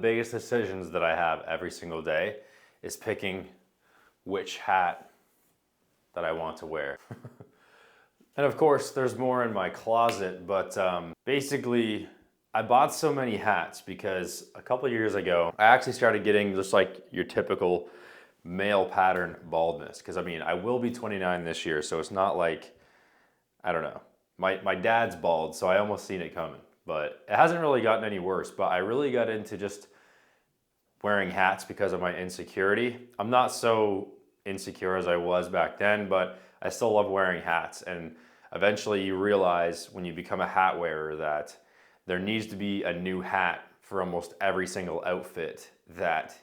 biggest decisions that I have every single day is picking which hat that I want to wear. And of course, there's more in my closet, but basically, I bought so many hats because a couple years ago, I actually started getting just like your typical male pattern baldness. Because I mean, I will be 29 this year, so it's not like, I don't know. My dad's bald, so I almost seen it coming. But it hasn't really gotten any worse, but I really got into just wearing hats because of my insecurity. I'm not so insecure as I was back then, but I still love wearing hats. And eventually you realize when you become a hat wearer that there needs to be a new hat for almost every single outfit that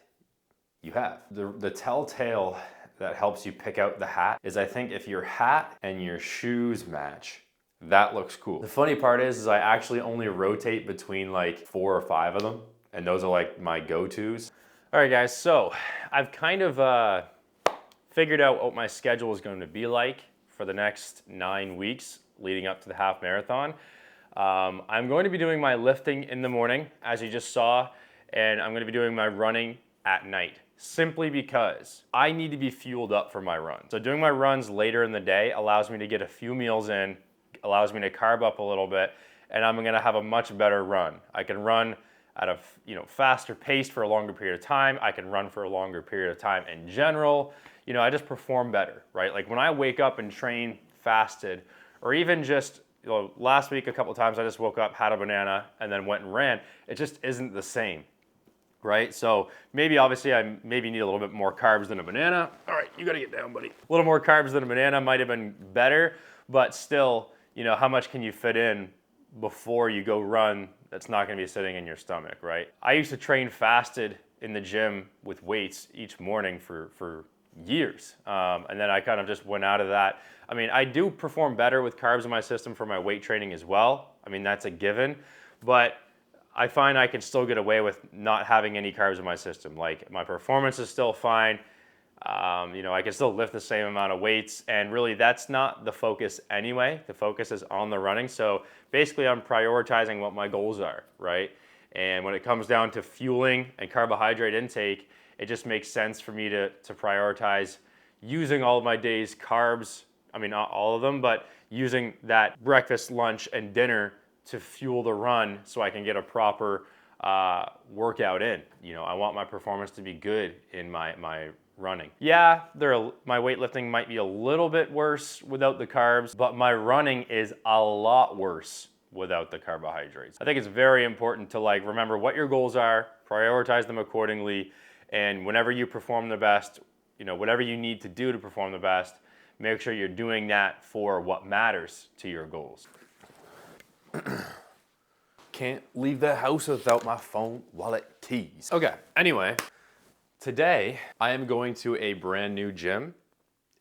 you have. The telltale that helps you pick out the hat is, I think, if your hat and your shoes match, that looks cool. The funny part is I actually only rotate between like 4 or 5 of them, and those are like my go-tos. All right, guys, so I've kind of figured out what my schedule is going to be like for the next 9 weeks leading up to the half marathon. I'm going to be doing my lifting in the morning, as you just saw, and I'm going to be doing my running at night, simply because I need to be fueled up for my run. So doing my runs later in the day allows me to get a few meals in, allows me to carb up a little bit, and I'm gonna have a much better run. I can run at a faster pace for a longer period of time. I can run for a longer period of time in general. I just perform better, right? Like when I wake up and train fasted, or even just last week a couple of times I just woke up, had a banana, and then went and ran. It just isn't the same, right? So maybe obviously I maybe need a little bit more carbs than a banana. All right, you gotta get down, buddy. A little more carbs than a banana might have been better, but still, how much can you fit in before you go run that's not gonna be sitting in your stomach, right? I used to train fasted in the gym with weights each morning for years. And then I kind of just went out of that. I mean, I do perform better with carbs in my system for my weight training as well. I mean, that's a given, but I find I can still get away with not having any carbs in my system. Like my performance is still fine. I can still lift the same amount of weights, and really that's not the focus anyway. The focus is on the running. So basically I'm prioritizing what my goals are, right? And when it comes down to fueling and carbohydrate intake, it just makes sense for me to prioritize using all of my day's carbs. I mean, not all of them, but using that breakfast, lunch, and dinner to fuel the run so I can get a proper workout in. I want my performance to be good in my running. Yeah, my weightlifting might be a little bit worse without the carbs, but my running is a lot worse without the carbohydrates. I think it's very important to remember what your goals are, prioritize them accordingly, and whenever you perform the best, whatever you need to do to perform the best, make sure you're doing that for what matters to your goals. Can't leave the house without my phone, wallet, keys. Okay, anyway, today I am going to a brand new gym.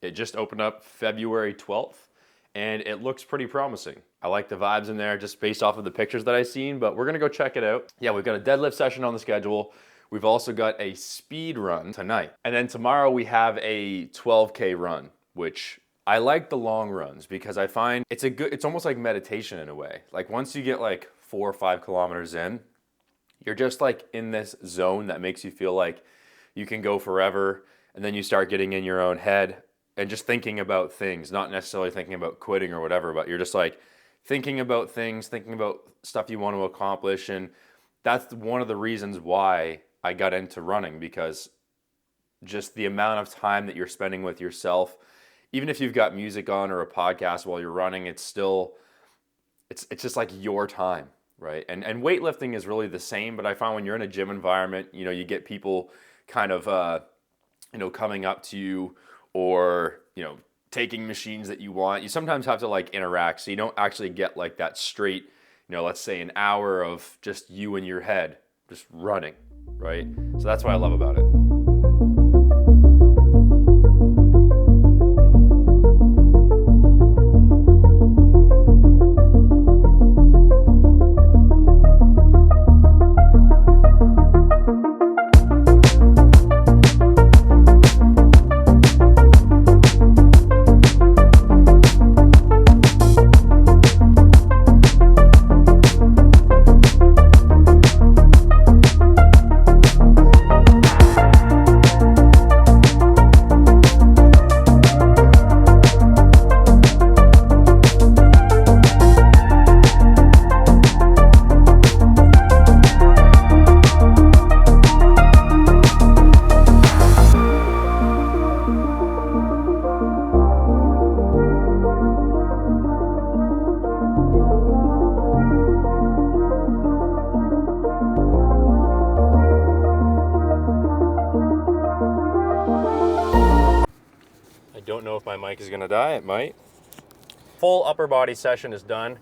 It just opened up February 12th, and it looks pretty promising. I like the vibes in there just based off of the pictures that I've seen, but we're gonna go check it out. Yeah, we've got a deadlift session on the schedule. We've also got a speed run tonight. And then tomorrow we have a 12K run, which I like the long runs because I find it's almost like meditation in a way. Like once you get 4 or 5 kilometers in, you're just in this zone that makes you feel like you can go forever. And then you start getting in your own head and just thinking about things, not necessarily thinking about quitting or whatever, but you're just thinking about things, thinking about stuff you want to accomplish. And that's one of the reasons why I got into running, because just the amount of time that you're spending with yourself, even if you've got music on or a podcast while you're running, it's just like your time, right? And weightlifting is really the same, but I find when you're in a gym environment, you get people kind of, coming up to you or, taking machines that you want. You sometimes have to interact, so you don't actually get that straight, let's say an hour of just you in your head, just running, right? So that's what I love about it. don't know if my mic is gonna die, it might. Full upper body session is done.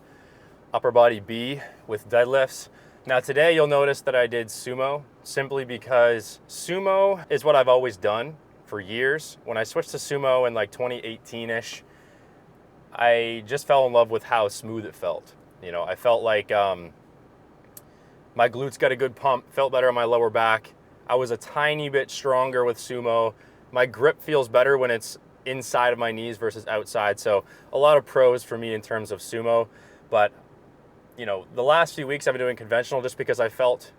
Upper body B with deadlifts. Now today you'll notice that I did sumo simply because sumo is what I've always done for years. When I switched to sumo in like 2018-ish, I just fell in love with how smooth it felt. You know, I felt like my glutes got a good pump, felt better on my lower back. I was a tiny bit stronger with sumo. My grip feels better when it's inside of my knees versus outside. So a lot of pros for me in terms of sumo, but you know, the last few weeks I've been doing conventional just because I felt,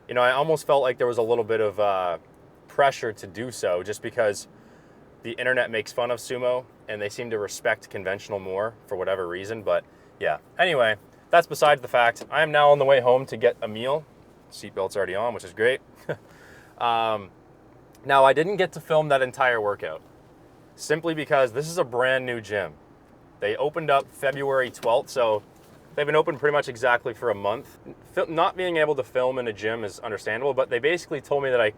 you know, I almost felt like there was a little bit of pressure to do so just because the internet makes fun of sumo and they seem to respect conventional more for whatever reason. But yeah, anyway, that's besides the fact. I am now on the way home to get a meal. Seatbelt's already on, which is great. Now I didn't get to film that entire workout simply because this is a brand new gym. They opened up February 12th, so they've been open pretty much exactly for a month. Not being able to film in a gym is understandable, but they basically told me that I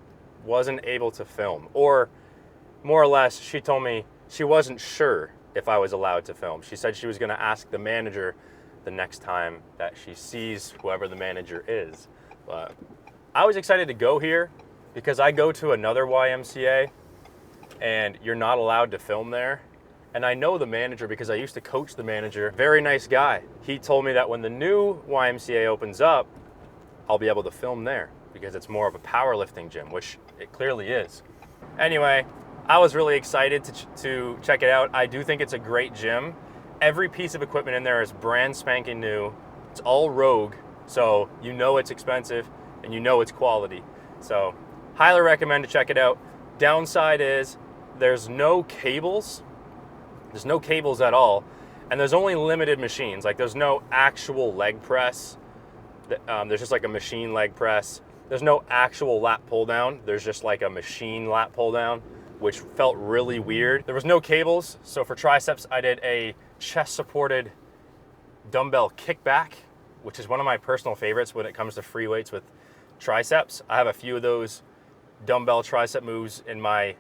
wasn't able to film. Or more or less, she told me she wasn't sure if I was allowed to film. She said she was gonna ask the manager the next time that she sees whoever the manager is. But I was excited to go here because I go to another YMCA and you're not allowed to film there. And I know the manager because I used to coach the manager. Very nice guy. He told me that when the new YMCA opens up, I'll be able to film there because it's more of a powerlifting gym, which it clearly is. Anyway, I was really excited to check it out. I do think it's a great gym. Every piece of equipment in there is brand spanking new. It's all Rogue, so you know it's expensive and you know it's quality. So highly recommend to check it out. Downside is there's no cables. There's no cables at all, and there's only limited machines. Like there's no actual leg press. There's just like a machine leg press. There's no actual lat pull down. There's just like a machine lat pull down, which felt really weird. There was no cables, so for triceps, I did a chest supported dumbbell kickback, which is one of my personal favorites when it comes to free weights with triceps. I have a few of those dumbbell tricep moves in my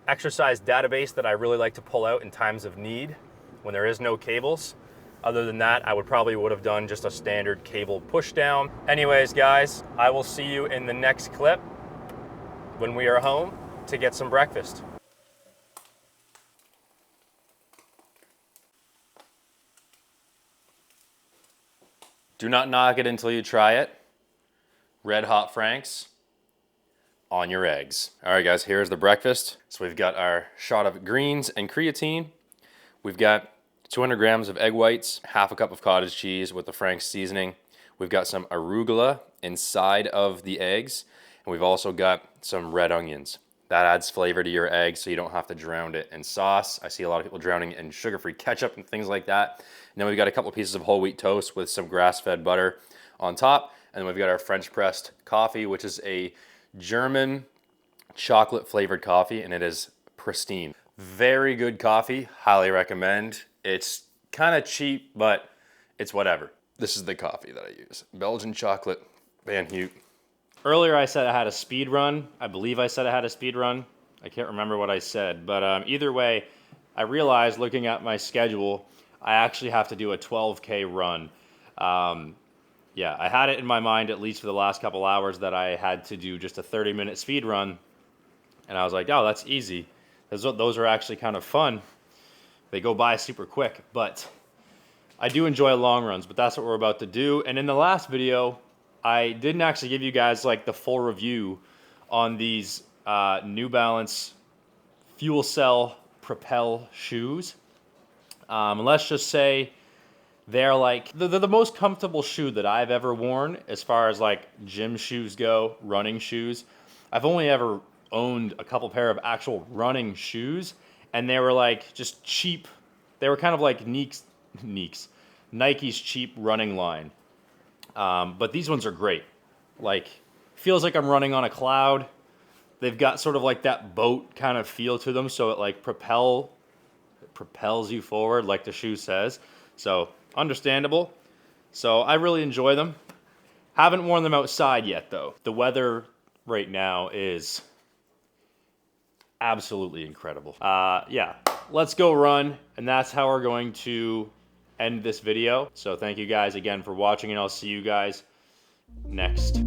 exercise database that I really like to pull out in times of need when there is no cables. Other than that, I would have done just a standard cable push down. Anyways, guys, I will see you in the next clip when we are home to get some breakfast. Do not knock it until you try it. Red Hot Franks on your eggs. All right, guys, here's the breakfast. So we've got our shot of greens and creatine. We've got 200 grams of egg whites, half a cup of cottage cheese with the Frank's seasoning. We've got some arugula inside of the eggs, and we've also got some red onions. That adds flavor to your egg so you don't have to drown it in sauce. I see a lot of people drowning it in sugar-free ketchup and things like that. And then we've got a couple pieces of whole wheat toast with some grass-fed butter on top. And then we've got our French pressed coffee, which is a German chocolate flavored coffee, and it is pristine. Very good coffee, highly recommend. It's kind of cheap, but it's whatever. This is the coffee that I use. Belgian chocolate, Van Hout. Earlier I said I had a speed run. I believe I said I had a speed run. I can't remember what I said, but either way, I realized looking at my schedule, I actually have to do a 12K run. Yeah, I had it in my mind, at least for the last couple hours, that I had to do just a 30-minute speed run. And I was like, oh, that's easy. Those are actually kind of fun. They go by super quick, but I do enjoy long runs, but that's what we're about to do. And in the last video, I didn't actually give you guys like the full review on these New Balance Fuel Cell Propel shoes. Let's just say they're like the most comfortable shoe that I've ever worn as far as like gym shoes go, running shoes. I've only ever owned a couple pair of actual running shoes, and they were like just cheap. They were kind of like Nike's cheap running line. But these ones are great. Like, feels like I'm running on a cloud. They've got sort of like that boat kind of feel to them, so it like propels you forward like the shoe says. So understandable. So I really enjoy them. Haven't worn them outside yet though. The weather right now is absolutely incredible. Yeah, let's go run. And that's how we're going to end this video. So thank you guys again for watching, and I'll see you guys next.